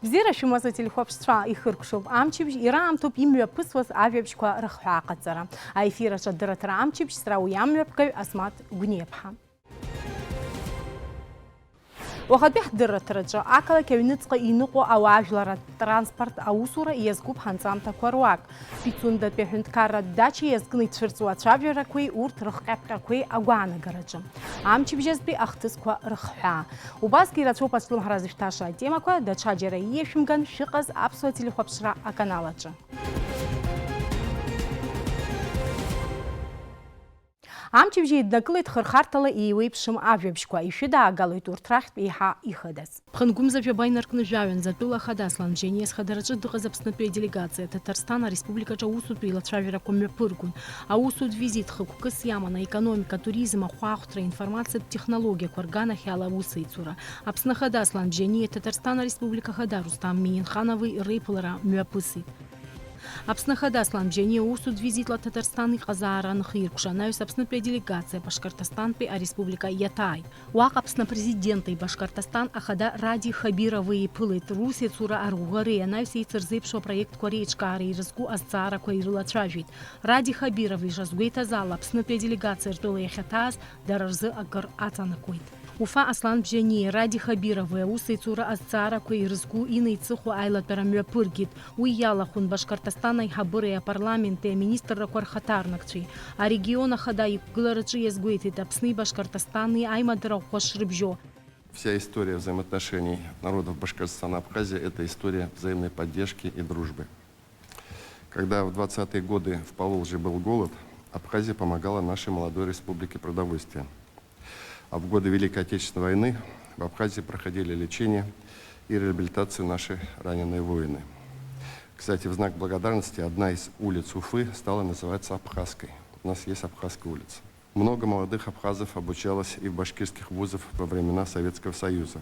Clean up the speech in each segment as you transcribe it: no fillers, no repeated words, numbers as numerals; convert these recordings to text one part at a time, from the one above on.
Бзира шумаса телехопштра и хыркшуб амчибж ирам топ имя пысвас авиабчква раххаакацара. А эфира шаддыратра амчибж срау ямлепкой асмат гунепха. وقد بيحضر الترجع أكل كونتق ينقو أو عجلة ترانسبورت أو صورة يزكوب هنزام تكورواك بيتون بيحنت كارا داتشي يزكني تفرزوا ترافيرا كوي ورت رخقابكا كوي أغوانا غرجم عامشي بجز بي أختس كوا رخحا وباسكي راتو باسلوم هرازفتاشا ديما كوا داتشا جيرا يشمغن شقز أبسو تليخوبشرا أكانالاجا عامتي بجي دقلت خرخارتلا إيويبشم أفيبشكوا يشدا قالوا تورتراخت بيها إخدس. بخنقوم زفيا باينر كنجاوين زاتولا خداслан جينيس خدرجة дغзапснатуя делегация Татарстана Республика Чаусу туила травера коме пыргун. Аусу визит хакукас ямана экономика, туризма, хуахтра, информация, технология, кваргана хяла усыцура. Апсна хадаслан Джения Татарстана Республика Хадарустам Минхановый рейплера мюапысы. Апсна хадаслан Джения усуд визитла Татарстан и Казаран Хиркша, наюс апснатуя делегация Башкортостан пи а Республика Ятай. Уак апсна президента и Башкортостан ахада Ради Хабировый пылит Руси цура аругары, наюс и церзипшо проект Коречка ари разгу азцара койрила травит. Ради Хабировый жазгуйта зал апснатуя делегация ждала яхатаз дарарзы агар атанакуйт. Уфа Аслан Бжени Ради Хабировой усыцура азцара койрызгу иной цеху айлат перамя пыргит. Уяла-хун Башкортостана и Хабырия парламенте министра Квархатарнакчи. А региона хадай гларачи езгуитит апсны Башкортостан и аймадра хошрыбжо. Вся история взаимоотношений народов Башкортостана и Абхазии – это история взаимной поддержки и дружбы. Когда в 20-е годы в Поволжье был голод, Абхазия помогала нашей молодой республике продовольствия. А в годы Великой Отечественной войны в Абхазии проходили лечение и реабилитацию наши раненые воины. Кстати, в знак благодарности одна из улиц Уфы стала называться Абхазской. У нас есть Абхазская улица. Много молодых абхазов обучалось и в башкирских вузах во времена Советского Союза.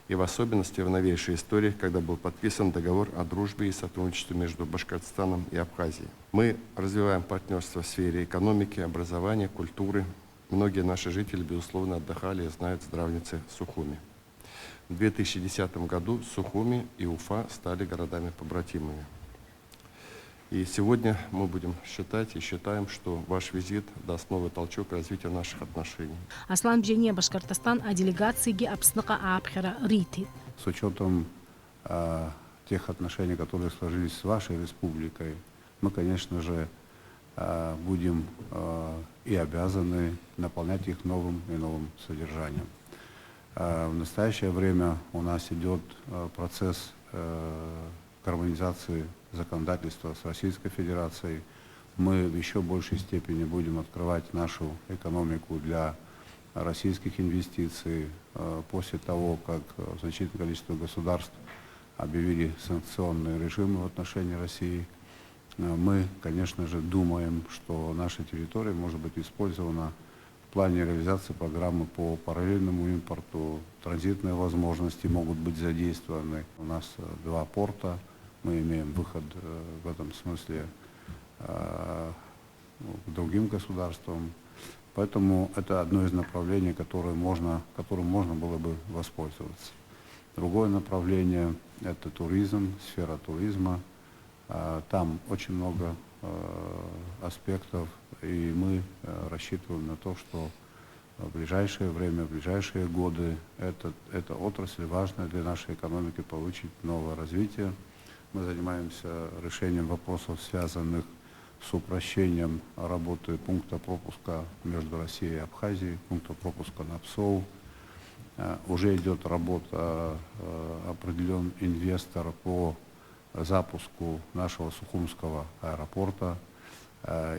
И в особенности в новейшей истории, когда был подписан договор о дружбе и сотрудничестве между Башкортостаном и Абхазией. Мы развиваем партнерство в сфере экономики, образования, культуры. Многие наши жители, безусловно, отдыхали и знают здравницы Сухуми. В 2010 году Сухуми и Уфа стали городами-побратимами. И сегодня мы будем считать и считаем, что ваш визит даст новый толчок развитию наших отношений. Аслан Бжения Башкортостан, а делегации Апснака Абхера Рити. С учетом тех отношений, которые сложились с вашей республикой, мы, конечно же, будем и обязаны наполнять их новым и новым содержанием. В настоящее время у нас идет процесс гармонизации законодательства с Российской Федерацией. Мы в еще большей степени будем открывать нашу экономику для российских инвестиций после того, как значительное количество государств объявили санкционные режимы в отношении России. Мы, конечно же, думаем, что наша территория может быть использована в плане реализации программы по параллельному импорту. Транзитные возможности могут быть задействованы. У нас два порта, мы имеем выход в этом смысле к другим государствам. Поэтому это одно из направлений, которым можно было бы воспользоваться. Другое направление – это туризм, сфера туризма. Там очень много аспектов, и мы рассчитываем на то, что в ближайшее время, в ближайшие годы эта отрасль важная для нашей экономики получит новое развитие. Мы занимаемся решением вопросов, связанных с упрощением работы пункта пропуска между Россией и Абхазией, пункта пропуска на Псоу. Уже идет работа, определен инвестор по запуску нашего Сухумского аэропорта.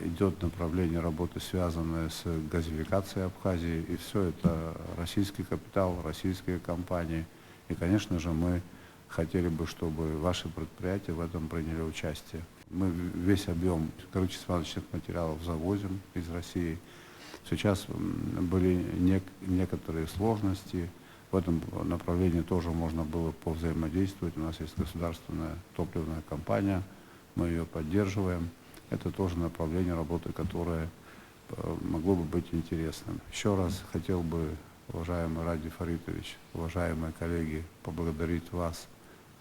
Идет направление работы, связанное с газификацией Абхазии. И все это российский капитал, российские компании. И, конечно же, мы хотели бы, чтобы ваши предприятия в этом приняли участие. Мы весь объем горюче-смазочных материалов завозим из России. Сейчас были некоторые сложности. В этом направлении тоже можно было повзаимодействовать. У нас есть государственная топливная компания, мы ее поддерживаем. Это тоже направление работы, которое могло бы быть интересным. Еще раз хотел бы, уважаемый Ради Фаритович, уважаемые коллеги, поблагодарить вас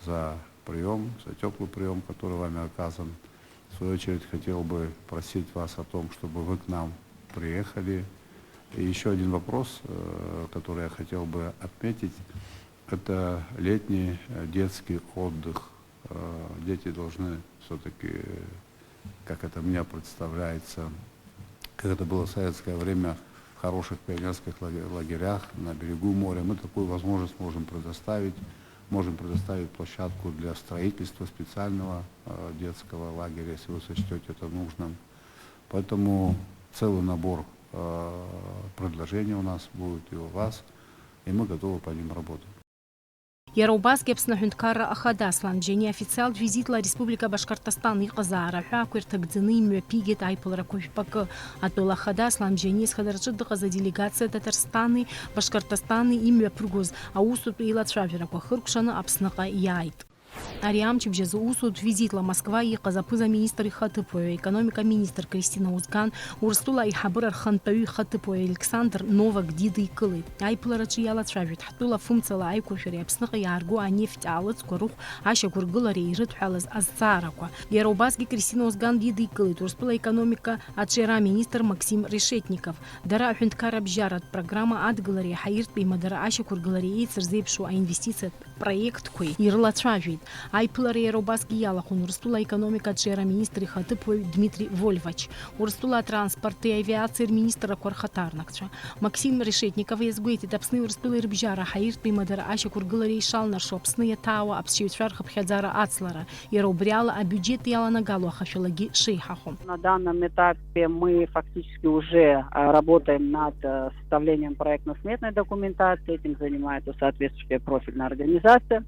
за прием, за теплый прием, который вами оказан. В свою очередь хотел бы просить вас о том, чтобы вы к нам приехали. И еще один вопрос, который я хотел бы отметить, это летний детский отдых. Дети должны все-таки, как это мне представляется, как это было в советское время, в хороших пионерских лагерях на берегу моря. Мы такую возможность можем предоставить площадку для строительства специального детского лагеря, если вы сочтете это нужным. Поэтому целый набор предложений у нас будет и у вас, и мы готовы по ним работать. Яроубазгьы Аԥсны аҳәынҭқарра ахадаслан Џьениа официалтә визитла Республика Башкортостан иҟазаара аҳәаақәа ирҭагӡаны имҩаԥигеит аиԥыларақәа жәпакы. Атәыла ахадаслан Џьениа изхадараҿы дыҟаз аделегациа Татарстани, Башкортостани имҩаԥыргоз аусутә еилацәажәарақәа хыркәшаны Аԥсныҟа иааит. Ари амчыбжьы азы усутә визитла Москва иҟаз аԥыза-министр ихаҭыԥуаҩ, аекономика министр Кристина Узган, Урыстәыла аиҳабыра рхантәаҩы ихаҭыԥуаҩ Александр Новак дидикылеит. Аиԥылараҿы иалацәажәеит ҳтәыла фымцала аиқәыршәареи Аԥсныҟа иаарго анефть аалыҵқәа рыхә ашьақәыргылареи ирыдҳәалаз азҵаарақәа. Иара убасгьы Кристина Узган дидикылеит Урыстәыла аекономика аҿиара министр Максим Решетников. Дара аҳәынҭқаррабжьаратә программа адгылареи ҳаиртәи мадара ашьақәыргылареи еицырзеиԥшу аинвестициатә проектқәеи ирылацәажәеит. Аиԥылара иара убасгьы иалахәын Урыстәыла аекономика аҿиара министр ихаҭыԥуаҩ Дмитрий Вольвач, Урыстәыла атранспорти аавиациеи рминистррақәа рхаҭарнакцәа. Максим Решетников иазгәеиҭеит Аԥсни Урыстәылеи рыбжьара ҳаиртәи мадара ашьақәыргылареи ишалнаршо Аԥсны иаҭаауа аԥсшьаҩцәа рхыԥхьаӡара ацлара, иара убри ала абиуџьет иаланагало ахашәалагьы шеиҳахо. На данном этапе мы фактически уже работаем над составлением проектно-сметной документации, этим занимается соответствующая профильная организация.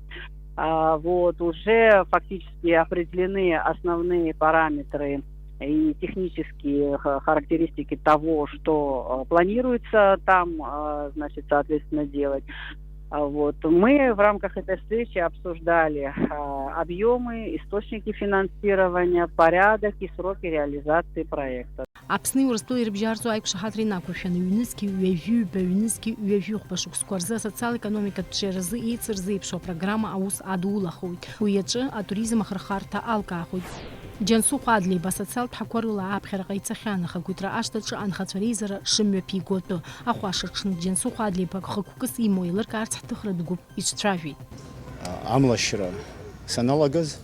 Уже фактически определены основные параметры и технические характеристики того, что планируется там, значит, соответственно, делать. Мы в рамках этой встречи обсуждали объемы, источники финансирования, порядок и сроки реализации проекта. Аԥсни Урыстәылеи рыбжьарҵо аиқәшаҳаҭра инақәыршәаны ҩнызқьи ҩажәиҩба ҩнызқьи ҩажәихәба шықәсқәа рзы асоциал-економикатә ҿиаразы еицырзеиԥшу апрограмма аус адулахоит. Уи аҿы атуризм ахырхарҭа алкаахоит. Џьансыхә Адлеиба асоциалтә ҳәақәа рыла аԥхьараҟа ицахьан ахақәиҭра ашҭаҿы анхацәа реизара шымҩаԥиго атәы. Ахәашаҽны Џьансыхә Адлеиба хықәкыс имоу еилыркаарц ҳҭыхра дгәыԥ иҿцәажәеит. Амлашьра саналагаз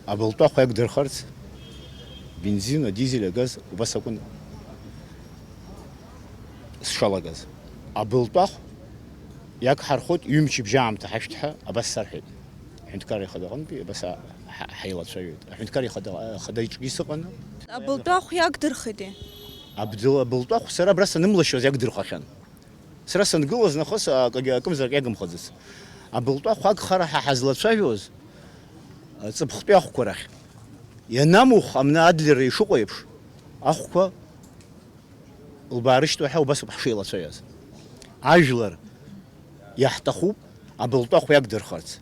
абылтәахә иагдырхарц бензин, дизель, газ убас акәын сшалагаз. Абылтәахә иагҳархоит ҩымчыбжьа аамҭа ҳашәҭҳәа абас сарҳәеит. Аҳәынҭқарра ихадаҟынтәи абас ҳаилацәажәеит. Аҳәынҭқарра ихада иҿгьы сыҟаны. Абылтәахә иагдырхите. Абылтәахә сара абра санымлашьуаз иагдырхахьан. Сара сангылаз нахыс акымзарак иагымхаӡац. Абылтәахә агхара ҳа ҳазлацәажәоз ҵыԥхтәи ахәқәа рахь. Ианамух амна Адлер ишыҟоу еиԥш, ахәқәа лбаарышьҭуа ҳәа убасоуп ҳшеилацәажәаз. Ажәлар иаҳҭахуп абылтәахә иагдырхарц.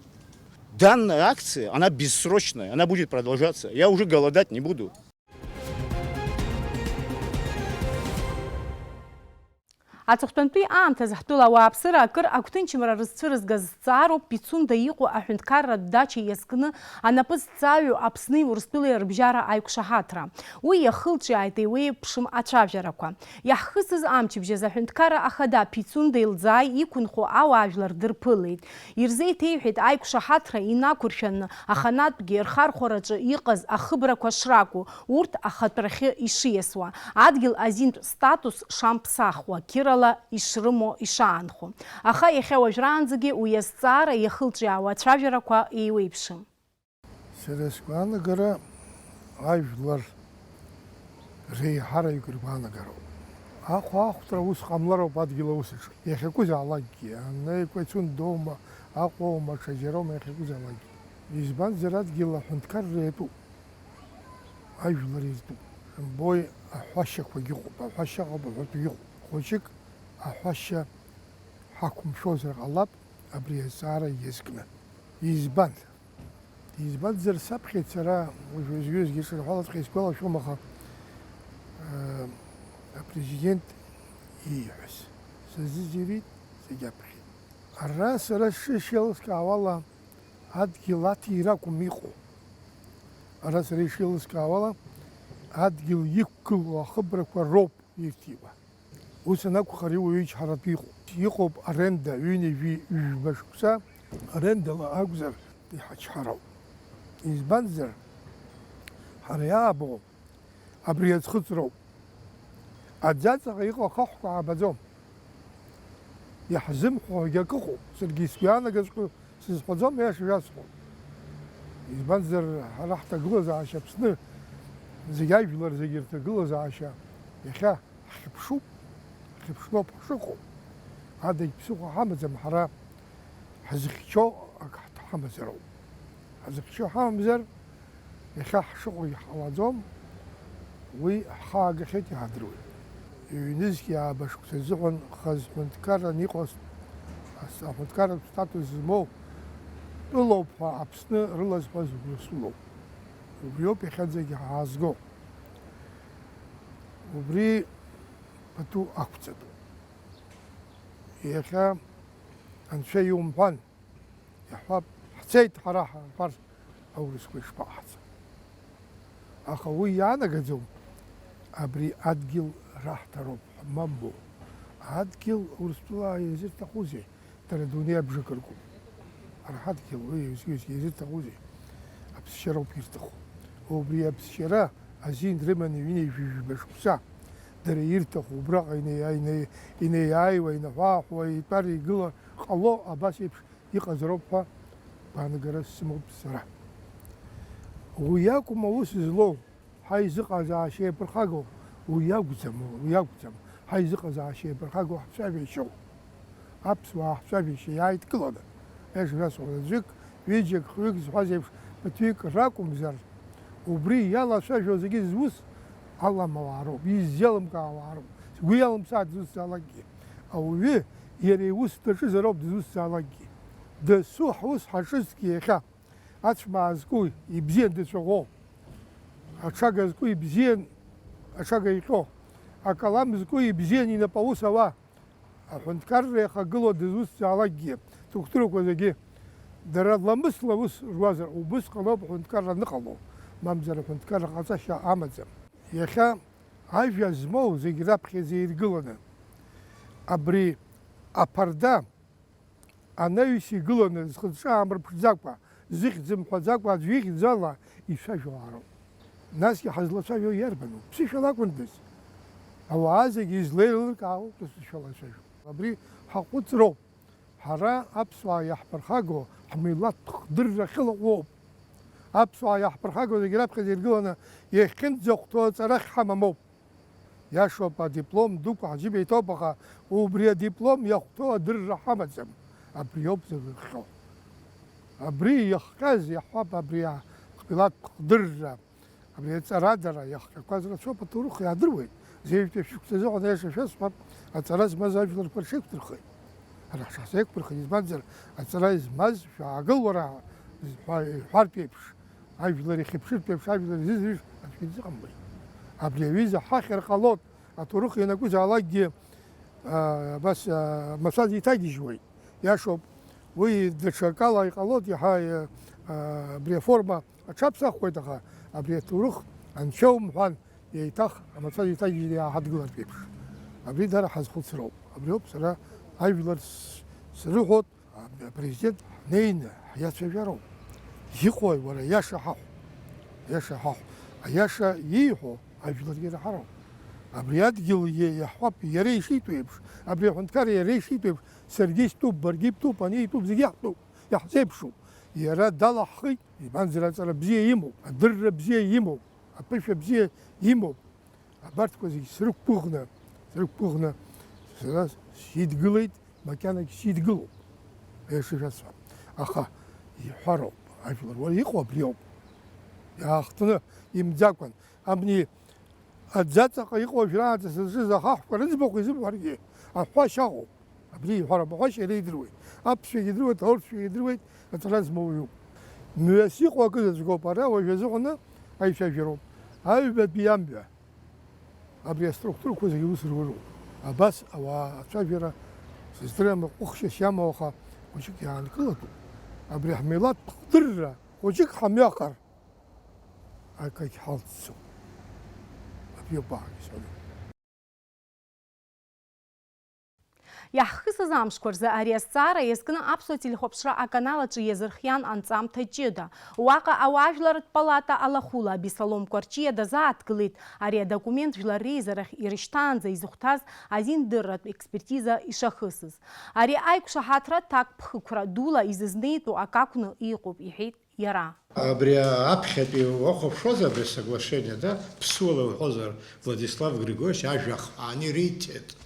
Данная акция, она бессрочная, она будет продолжаться. Я уже голодать не буду. Аҵыхәтәантәи аамҭазы ҳтәыла ауааԥсыра акыр агәҭынчымра рызцәырызгаз зҵаароуп Пицунда иҟоу аҳәынҭқарратә дача иазкны анапы зҵааҩу Аԥсни Урыстәылеи рыбжьара аиқәшаҳаҭра. Уи иахылҿиааит еиуеиԥшым ацәажәарақәа. Иаҳхысыз амчыбжьаз аҳәынҭқарра ахада Пицунда илӡааи иқәынхо ауаажәлар дырԥылеит. Ирзеиҭеиҳәеит аиқәшаҳаҭра инақәыршәаны аханатәгьы рхархәараҿы иҟаз ахыбрақәа шракәу, урҭ ахатәрахьы ишиасуа, адгьыл азинтә статус шамԥсахуа, қьырала ишрымоу ишаанхо. Аха иахьа уажәраанӡагьы уи азҵаара иахылҿиаауа ацәажәарақәа еиуеиԥшым. Сара сгәаанагара ажәлар реиҳараҩык ргәаанагароуп. Ахәаахәҭра ус ҟамлароуп адгьыл аусаҿы. Иахьакәызаалакгьы, Пицундоума, Аҟәоума, ҽаџьароума иахьакәызаалакгьы. Избанзар адгьыл аҳәынҭқарра иатәуп. Ажәлар иртәуп. Мбои аҳәашьақәагьы ыҟоуп, аҳәашьа ыҟоуп, аҳәатәы ыҟоуп. Хәыҷык аҳәашьа ҳақәымшәозар ҟалап абри азҵаара иазкны. Избанзар саԥхьеит сара уажәы-уажәыгьы ҿырҳәалаҵәҟьа исгәалашәом, аха апрезидент ииҳәаз сазыӡырҩит, зегь аԥхьеит. Ара сара сшеилыскаауала адгьыл аҭира акәым иҟоу. Ара сара ишеилыскаауала, адгьыл иқәгылоу ахыбрақәа роуп ирҭиуа. Ус анакәхар иуаҩ ичҳаратә иҟоуп. Иҟоуп аренда ҩынҩажәа шықәса, арендала акәзар иҳачҳароуп. Избанзар, ҳара иаабо абри аӡхыҵроуп. Аӡаҵаҟа иҟоу ахаҳәқәа аабаӡом. Иаҳзымхо егьак ыҟоуп. Саргьы сгәаанагазҵәҟьа сызхәаӡом, иаша шәасҳәом. Избанзар, ҳара ҳҭагылазаашьа Аԥсны зегьы ажәлар зегьы рҭагылазаашьа иахьа ҳхьыԥшуп, ҳхьыԥшноуп ҳшыҟоу. Адагь ԥсыхәа ҳамаӡам, ҳара ҳзыхьчо ак ҳамазароуп. Ҳзыхьчо ҳамамзар, иахьа ҳшыҟоу иҳауаӡом, уи ҳхаагахьеит иаадыруеит. Ҩнызқь ааба шықәса зыҟан хаз ҳәынҭқарран иҟоу, аҳәынҭқарратә статус змоу тәылоуп ҳәа Аԥсны рылазҳәаз Урыстәылоуп. Убриоуп иахьанӡагьы ҳаазго. Убри пату ақәҵатәуп. Иахьа Анцәа иумҳәан, иаҳҳәап, ҳцеит ҳара ҳарԥар аурысқәа ишԥаҟаҳҵа. Аха уи иаанагаӡом, абри адгьыл раҳҭароуп ҳмамбо. Адгьыл Урыстәылаа изырҭахузеи? Дара адунеи абжак ркуп. Ара ҳадгьыл уи изырҭахузеи? Аԥсшьароуп ирҭаху. Убри аԥсшьара азин рыманы ҩынҩажәа шықәса дара ирҭаху, убраҟа инеиааиуа, инаҳәааҳәуа, итәар игыла ҟало абас еиԥш иҟазароуп ҳәа гәаанагара сымоуп сара. Уи акәым аус злоу, ҳаизыҟазаашьа еиԥырхагоу, уи акәӡам. Ҳаизыҟазаашьа еиԥырхагоу ҳцәажәашьоуп. Аԥсуаа ҳцәажәашьа иааидкыланы. Иаша шәасҳәоит, аӡәык, ҩыџьак, хҩык зҳәаз еиԥш ԥыҭҩык ракәымзар, убри иалацәажәо зегьы зус аламауаароуп, иззеилымкаауаароуп. Сгәы иалымсааит дызусҭзаалакгьы. Ауаҩы иара иус даҿызароуп дызусҭзаалакгьы. Дасу ҳус ҳаҿызҭгьы иахьа ацәмаа зку ибзиан дыцәаӷәо, аҽага зку ибзиан аҽага иҟьо, акалам зку ибзиан инапы аус ауа, аҳәынҭқарра иахагыло дызусҭзаалакгьы, структурақәа зегьы дара ламысла ус руазар, убысҟан ауп аҳәынҭқарра аныҟало, мамзар аҳәынҭқарра ҟаҵашьа амаӡам. Иахьа ажәа змоу зегьы раԥхьаӡа иргыланы, абри аԥарда анаҩс игыланы зхыҵҿы аамырԥшӡакәа, зыхьӡ мҳәаӡакәа аӡәы ихьӡ ала ицәажәауаароуп. Насгьы ҳазлацәажәо иарбану? Ԥсышәала акәындаз. Ауаа зегьы излеилыркаауоуп ԥсышәала ацәажәо. Абри ҳаҟәыҵроуп. Ҳара аԥсуаа иаҳԥырхаго ҳмилаҭ хдырра хьылаҟәоуп. Аԥсуаа иаҳԥырхаго зегьы раԥхьаӡа иргыланы иахьынӡахәҭоу аҵарахь ҳамамоуп. Иашоуп адиплом дуқәа ҳџьыба иҭоуп, аха убри адиплом иахәҭоу адырра ҳамаӡам. Абри ауп зыӷыхьо. Абри иахҟьаз иаҳҳәап, абри амилаҭ хдырра, абри аҵарадара иахҟьақәаз рацәоуп, аҭоурых иаадыруеит. Зеиҩтәи шықәса зыҟан иаша шәасҳәап, аҵара змаз ажәларқәа ршеиқәдырхеит. Ара ҳшаҳзеиқәдырхеит, избанзар аҵара змаз шәаагыл уара иҳәартә еиԥш, ажәлар ихьыԥшыртә еиԥш, ажәлар изызҩыш аӡәгьы дзыҟамлеит. Абри аҩыза ҳахьыр ҟалоит, аҭоурых ианакәызаалакгьы абас мацәаз иҭагьежьуеит. Иашоуп, уи даҽа акала иҟалоит, иаҳа абри аформа аҽаԥсахуеит, аха абри аҭоурых анцәа умҳәан, еиҭах амацәаз иҭагьежьны иааҳадгылартә еиԥш. Абри дара ҳазхәыцроуп. Абри ауп сара ажәлар срыҳәоит, апрезидент ҳнеины ҳиацәажәароуп. Иҟои уара иаша ҳаҳә, иаша ҳаҳә, аиаша ииҳәо ажәларгьы ираҳароуп. Абри адгьыл иаҳҳәап, иара ишитәу еиԥш, абри аҳәынҭқар иара ишитәу еиԥш, саргьы стәуп, баргьы бтәуп, ани итәуп, зегьы иаҳтәуп, иаҳзеиԥшуп. Иара далаҳхит, избанзар аҵара бзиа имоуп, адырра бзиа имоуп, аԥышәа бзиа имоуп. Абарҭқәа зегьы срықәгәыӷны сара сидгылеит, макьанагь сидгылоуп. Иаша шәасҳәап. Аха иҳәароуп, ажәлар уара иҟоу абри ауп. Иаахтны имӡакәан, абни аӡаҵаҟа иҟоу ажәраанӡа сызҿыз ахаҳәқәа рыӡбахә изымҳәаргьы аҳәашьа аҟоуп. Абри иҳәароуп, аҳәашьа иара идыруеит. Аԥсшәагьы идыруеит, аурысшәагьы идыруеит, аҵара змоу иоуп. Мҩас иҟоу акызаҵәгоуп, ара уажә азыҟны аицәажәароуп. Аҩбатәи амҩа, абри аструктурақәа зегьы ус руроуп. Абас ауаа ацәажәара сыздырам ҟәыхшьас иамоу, аха хәыҷык иаанкылатәуп. أبري حميلات قدرة وجيك حمياقر أكيد حالتسو أبي باقي سوري Иаҳхысыз амшқәа рзы ари азҵаара иазкны аԥсуа телехәаԥшра аканалаҿы иазырхиан анҵамҭа ҷыда. Уаҟа ауаажәларратә палата алахәыла Абисалом Кәарҷиа дазааҭгылеит ари адокумент жәлар реизарахь ирышьҭаанӡа изыхәҭаз азиндырратә експертиза ишахысыз. Ари аиқәшаҳаҭра ҭакԥхықәра дула изызнеитәу ак акәны иҟоуп, иҳәеит иара. Абри аԥхьатәи уахәаԥшуазар абри соглашение, да, ԥсуала уҳәозар Владислав Григорьевич ажәа хааны ириҭеит.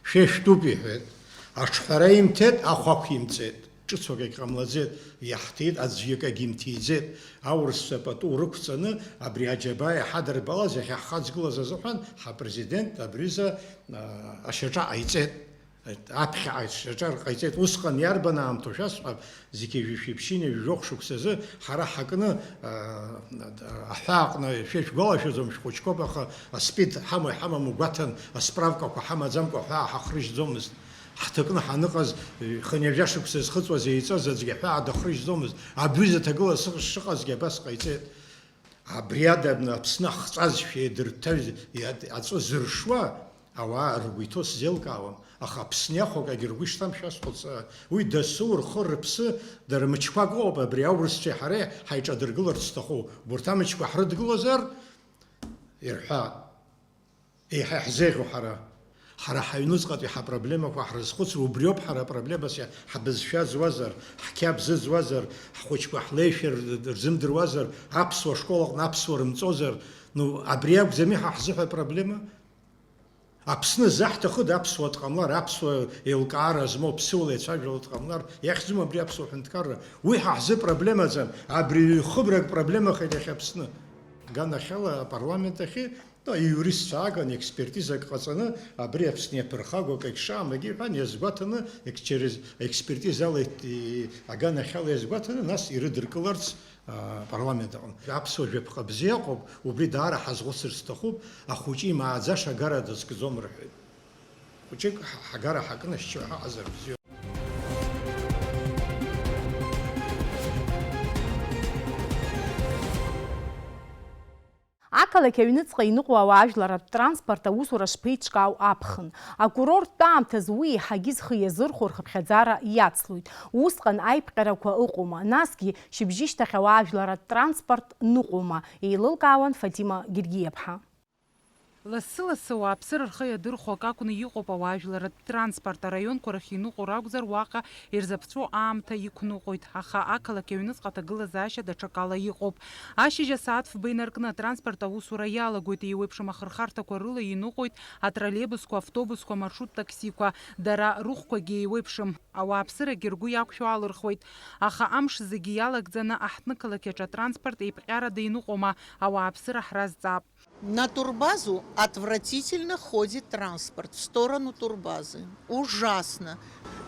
Шәештәуп иҳәеит, аҽҳәара имҭеит, ахәақә имҵеит. Ҿыцәак егьҟамлаӡеит, иаҳҭеит, аӡәҩык егьимҭиӡеит. Аурысцәа пату рықәҵаны абри аџьабаа иҳадырбалаз иахьа ҳхаҵгылаз азыҳәан ҳапрезидент абриза ашьаҿа ҟаиҵеит. Аԥхьа ашьаҿа ҟаиҵеит. Усҟан иарбан аамҭоу шәасҳәап, зегьы шәиԥшьыни жәохә шықәсазы ҳара ҳакны аҳәааҟны шәгәалашәаӡом шәхәыҷқәоуп, аха аспид ҳамам угәаҭан, асправкақәа ҳамаӡамкәа аҳәаа ҳахрыжьӡомызт. Ҳҭакны ҳаныҟаз хынҩажәа шықәса зхыҵуаз еиҵаз аӡәгьы аҳәаа дахрыжьӡомызт. Абҩыза ҭагыла шыҟазгьы абас ҟаиҵеит. Абри ада Аԥсны ҳҟҵазшәа еидырҭәаз аҵәы зыршуа ауаа ргәы иҭоу сзеилкаауам. Аха Аԥсны иахәакагьы ргәы ишҭам шәасҳәоит. Уи дасу рхы рыԥсы дара мычқәак ыҟоуп, абри аурысцәеи ҳареи ҳаиҿадыргыларц зҭаху. Урҭ амычқәа ҳрыдгылозар ирҳәа, еиҳа иҳзеиӷьу ҳара. Ҳара ҳаҩнуҵҟатәи ҳапроблемақәа ҳрызхәыцыр, убриоуп ҳара апроблемас ҳбызшәа зуазар, ҳқьаб зыӡуазар, ҳхәыҷқәа ҳлеишәа рзымдыруазар, аԥсуа школаҟны аԥсуа рымҵозар, абри акәӡами ҳзыҳәа апроблема? Аԥсны заҳҭахыда аԥсуа дҟамлар, аԥсуа еилкаара змоу ԥсыуала еицәажәало дҟамлар, иахьӡума абри аԥсуа ҳәынҭқарра? Уи ҳаҳзы проблемаӡам, абри ҩ-хыбрак проблемахеит иахьа Аԥсны. Ганахьала апарламент ахьы июристцәа ааган експертизак ҟаҵаны, абри Аԥсны иаԥырхагоу егьшаам егьиҳәан иазгәаҭаны, через експертизала аганахьала иазгәаҭаны, нас ирыдыркыларц парламент аҟны. Аԥсуа жәаԥҟа бзиа ыҟоуп, убри даара ҳазхәыцыр сҭахуп, ахәыҷы имааӡаша агара дазкӡом рҳәеит. Хәыҷык ҳагара ҳакны шьчо ҳаҟазар бзиоуп. Ақалақь аҩныҵҟа иныҟәо ауаажәларратә транспорт аусура шԥеиҿкаау аԥхын. Акурорттә аамҭаз уи еиҳагьы зхы иазырхәо рхыԥхьаӡара иацлоит. Усҟан аиԥҟьарақәа ыҟоума, насгьы шьыбжьышьҭахь ауаажәларратә транспорт ныҟәома, еилылкаауан Фатима Гергиаԥҳа. Лассы-лассы ауааԥсыра рхы иадырхәо ак акәны иҟоуп ауаажәларратә транспорт. Араионқәа рахь иныҟәо ракәзар, уаҟа ирзаԥҵәо аамҭа иқәныҟәоит. Аха ақалақь аҩныҵҟа аҭагылазаашьа даҽакала иҟоуп. Ашьыжь асааҭ фба инаркны атранспорт аусура иалагоит. Еиуеиԥшым ахырхарҭақәа рыла иныҟәоит атроллейбусқәа, автобусқәа, маршрут таксиқәа. Дара рухәқәагьы еиуеиԥшым. Ауааԥсырагьы ргәы иақәшәо алырхуеит. Аха амш зегьы иалагӡаны аҳҭнықалақь аҿы атранспорт еиԥҟьарада иныҟәома, ауааԥсыра ҳразҵаап. На турбазу отвратительно ходит транспорт в сторону турбазы. Ужасно.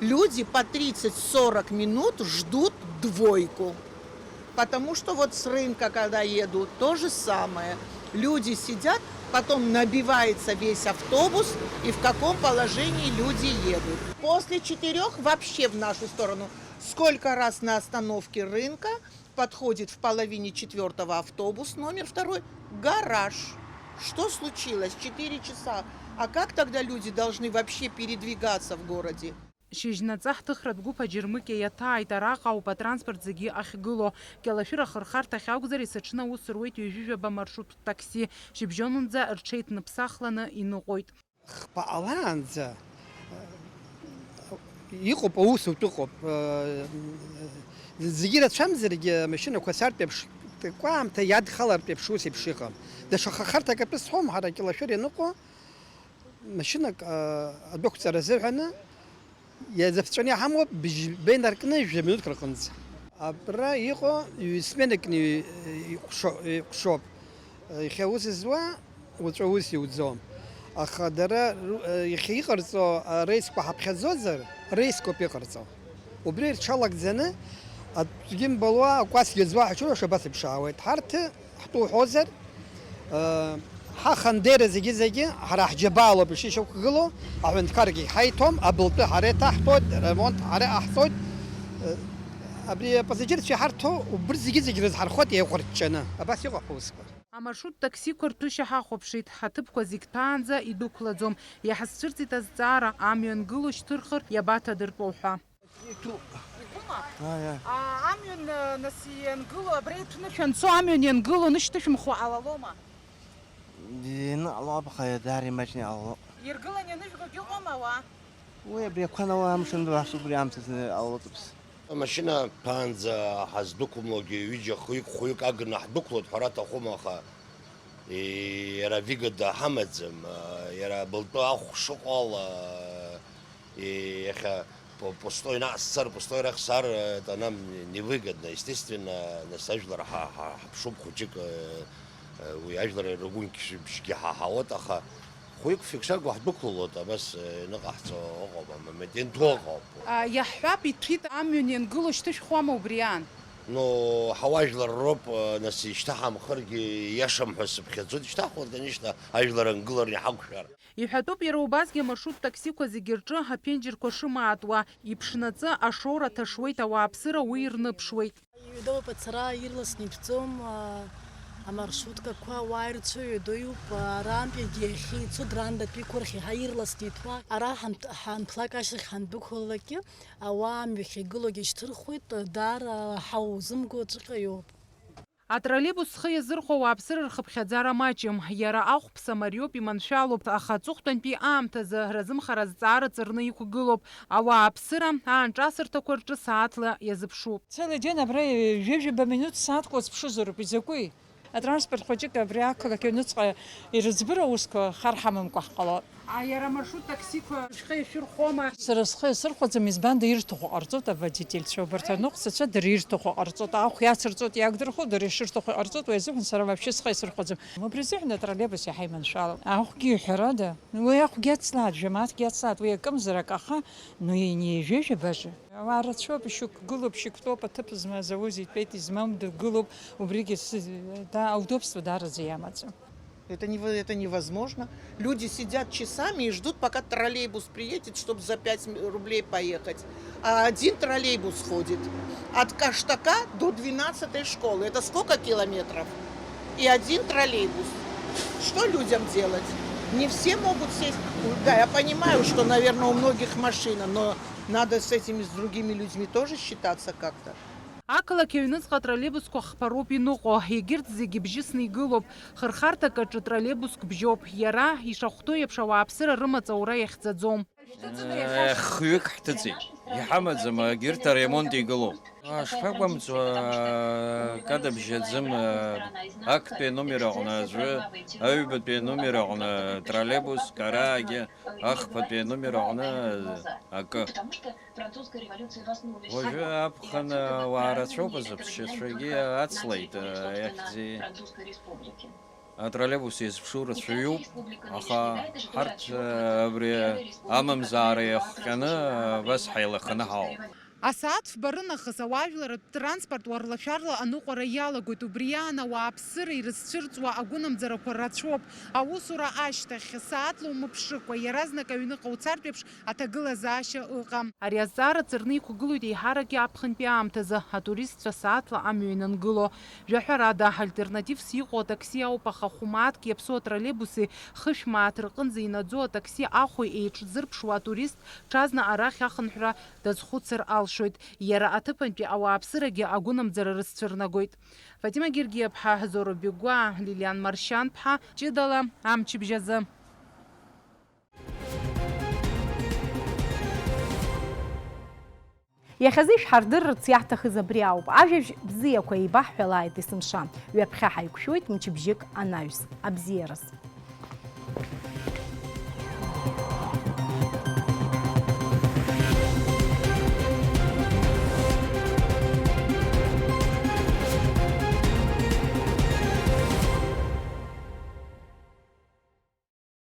Люди по 30-40 минут ждут двойку. Потому что вот с рынка, когда едут, то же самое. Люди сидят, потом набивается весь автобус, и в каком положении люди едут. После 4 вообще в нашу сторону. Сколько раз на остановке рынка подходит в половине 4 автобус, номер 2, гараж. Что случилось? 4 часа. А как тогда люди должны вообще передвигаться в городе? Шьыжьнаҵы ҳҭыхратә гәыԥ аџьырмыкьа иаҭааит. Араҟа ауп атранспорт зегьы ахьгыло. Кьалашәыр ахырхарҭахь акәзар, есыҽны аус руеит ҩажәижәаба маршрут такси. Шьыбжьонынӡа рҽеиҭныԥсахланы иныҟәоит. Хпаалаанӡа иҟоуп, аусутә ыҟоуп. Зегьы рацәамзаргьы амашьынақәа сартә еиԥш кәаамҭа иадхалартә еиԥш ус еиԥш иҟам. Даҽа хахарҭак атәы сҳәом, ҳара Кьалашәыр ианыҟәо машьынак адәықәҵара азыҳәаны иазаԥҵәаны иҳамоуп бжьбеин аркны 2 минутк рҟынӡа. Абра иҟоу ҩ-сменакны иҟәшоуп. Иахьа ус зуа уаҵәы ус иуӡом. Аха дара иахьа иҟарҵо ареисқәа ҳаԥхьаӡозар, реискоуп иҟарҵо. Убри рҽалагӡаны аӡәгьы мбалуа акәасқьа зуа ҳаҽуашәа абас еиԥш аауеит. Ҳарҭ ҳтәуҳәозар, ҳахандеира зегьы ҳара ҳџьабаалоуп ишишьақәгылоу, аҳәынҭқаргьы ҳаиҭом, абылтәы ҳара иҭаҳҭоит, ремонт ҳара аҳҵоит. أبري بازجرت في حارته وبرزيجي رزحرخوت يقرتشنا أباس يقفوسك Амаршрут таксиқәа рҭәышьа ҳахәаԥшит, ҳаҭыԥқәа зегь ҭаанӡа идәықәлаӡом. Иаҳазцәырҵит азҵаара амҩан гыло шьҭырхыр иабаҭадыртәоу ҳәа. Амҩан нас иангыло, абра иҭәны шәанцо амҩан иангыло нышьҭышәымхуа ҟалалома? Аллаха дари маҷни алло. Иргылан ианышәҟәык иҟоума уа? Уи абри ақәана уа амшындо аҳсубри амцазны аллотыԥс. Машина ҭаанӡа ҳаздәықәымлогьы ҩыџьа хәҩык агны ҳдәықәлоит ҳәара аҭахума, аха иара вигада ҳамаӡам, иара былтәы ахә шыҟоу ала иахьа пустой наасцар, пустой рахсар, это нам невыгодно. Естественно, нас ажәлар ҳаԥшуп хәыҷык уи ажәлар ргәынқьбжьгьы ҳаҳауот, аха хәҩык фиксаргьы ҳдәықәлалоит, абас ныҟаҳҵо ыҟоуп, амеденту ыҟоуп. Иаҳҳәап, иҭәит амҩан иангыло шьҭышәхуама убриан? Ну, ҳауажәлар роуп, нас ишьҭаҳамхыргьы иашам ҳәа сыԥхьаӡоит, ишьҭаҳхуеит, конечно, ажәлар ангылар иҳақәшәар. Иҳәатәуп иара убасгьы амаршрут таксиқәа зегьы рҿы аԥенџьырқәа шымаатуа, иԥшнаҵы ашоура ҭашуеит, ауааԥсыра уи ирныԥшуеит. Иҩдоуп ацара ирласны ибҵом, амаршруткақәа ауаа ирцәыҩдоуп, арантәигьы иахьа ицоит рандатәи қәырхи ирласны иҭәуа. Ара ҳанҭлак ашьҭахь ҳандәықәлалакгьы ауаа амҩахь игылогьы ишьҭырхуеит, даара ҳаузымго ҵәҟьа иоуп. Атроллейбус схы иазырхәо ауааԥсыра рхыԥхьаӡара маҷым. Иара ахәԥса мариоуп, иманшәалоуп, аха аҵыхәтәантәи аамҭазы разымхара зҵаара ҵарны иқәгылоуп. Ауааԥсыра аанҿасырҭақәа рҿы сааҭла иазыԥшуп. Целый день абра ҩажәаба минут сааҭқәа зԥшызароуп, изакәи? Атранспорт хәыҷык абри ақалақь аҩныҵҟа ирыӡбыра усқәа хар ҳамамкәа ҳҟалоит. Иара амаршрут таксиқәа шәхы ишәырхәома? Сара схы иасырхәаӡам, избан ирҭаху ҟарҵоит аводительцәа, убарҭ аныҟәцацәа дара ирҭаху ҟарҵоит, ахә иацырҵоит, иагдырхо дара ишырҭаху иҟарҵоит, уи азыҳәан сара вообще схы исырхәаӡам. Убри азыҳәан атроллейбус иаҳа иманшәалоуп. Ахәгьы иҳәарада, уи ахәгьы ацлаат, жәамааҭгьы ацлаат, уи акымзарак, аха иажәажәабажа. Ауаа рацәоуп, ишьақәгылоуп, шьықтәоуп, аҭыԥ змаз ауаҩы итәеит, измам дгылоуп, убригьы удобство дараӡа иамаӡам. Это невозможно. Люди сидят часами и ждут, пока троллейбус приедет, чтобы за 5 рублей поехать. А один троллейбус ходит от Каштака до 12-й школы. Это сколько километров? И один троллейбус. Что людям делать? Не все могут сесть. Да, я понимаю, что, наверное, у многих машина, но надо с этими, с другими людьми тоже считаться как-то. Ақалақь аҩныҵҟа атроллейбусқәа хԥароуп иныҟәо, егьырҭ зегьы бжьысны игылоуп. Хырхарҭак аҿы троллейбуск бжьоуп. Иара ишахәҭоу еиԥш ауааԥсыра рымаҵаура иахьӡаӡом. Хҩык ҳҭыҵит, иҳамаӡам, егьырҭ аремонт игылоуп. Шԥақәамҵуа, кадабжьаӡым, актәи аномер аҟны аӡәы, аҩбатәи аномер аҟны троллейбус, караагьы, ахԥатәи аномер аҟны акы. Уажәы аԥхын ауаа рацәоуп азыԥшьацәагьы ацлеит иахьӡи. Атроллейбус иазԥшу рацәаҩуп, аха ҳарҭ абри амамзаара иахҟьаны абас ҳаилаханы ҳауп. Асааҭ фба рынахыс ауаажәларратә транспорт уарлашәарла аныҟәара иалагоит. Убри аан ауааԥсыра ирызцәырҵуа агәынамӡарақәа рацәоуп. Аусура ашьҭахь сааҭла умыԥшыкәа, иаразнак аҩныҟа уцартә еиԥш аҭагылазаашьа ыҟам. Ари азҵаара ҵарны иқәгылоит еиҳарак аԥхынтәи аамҭазы, атуристцәа сааҭла амҩа инангыло. Жәаҳәарада, альтернативс иҟоу атакси ауп, аха хәмааҭк иаԥсоу атроллейбуси хышә-мааҭ рҟынӡа инаӡоу атакси ахәи еиҿзырԥшуа атурист ҽазна арахь ахынҳәра дазхәыцыр алшоит. Иара аҭыԥантәи ауааԥсырагьы агәынамӡара рызцәырнагоит. Фатима Гергиаԥҳа, Зоро Бегәа, Лилиан Маршьанԥҳа, Ҷыдала, амчыбжьазы. Иахьазы ишҳардырырц иаҳҭахыз абри ауп. Ажәабжь бзиақәа еибаҳҳәалааит есымша. Ҩаԥхьа ҳаиқәшәоит мчыбжьык анаҩс. Абзиараз.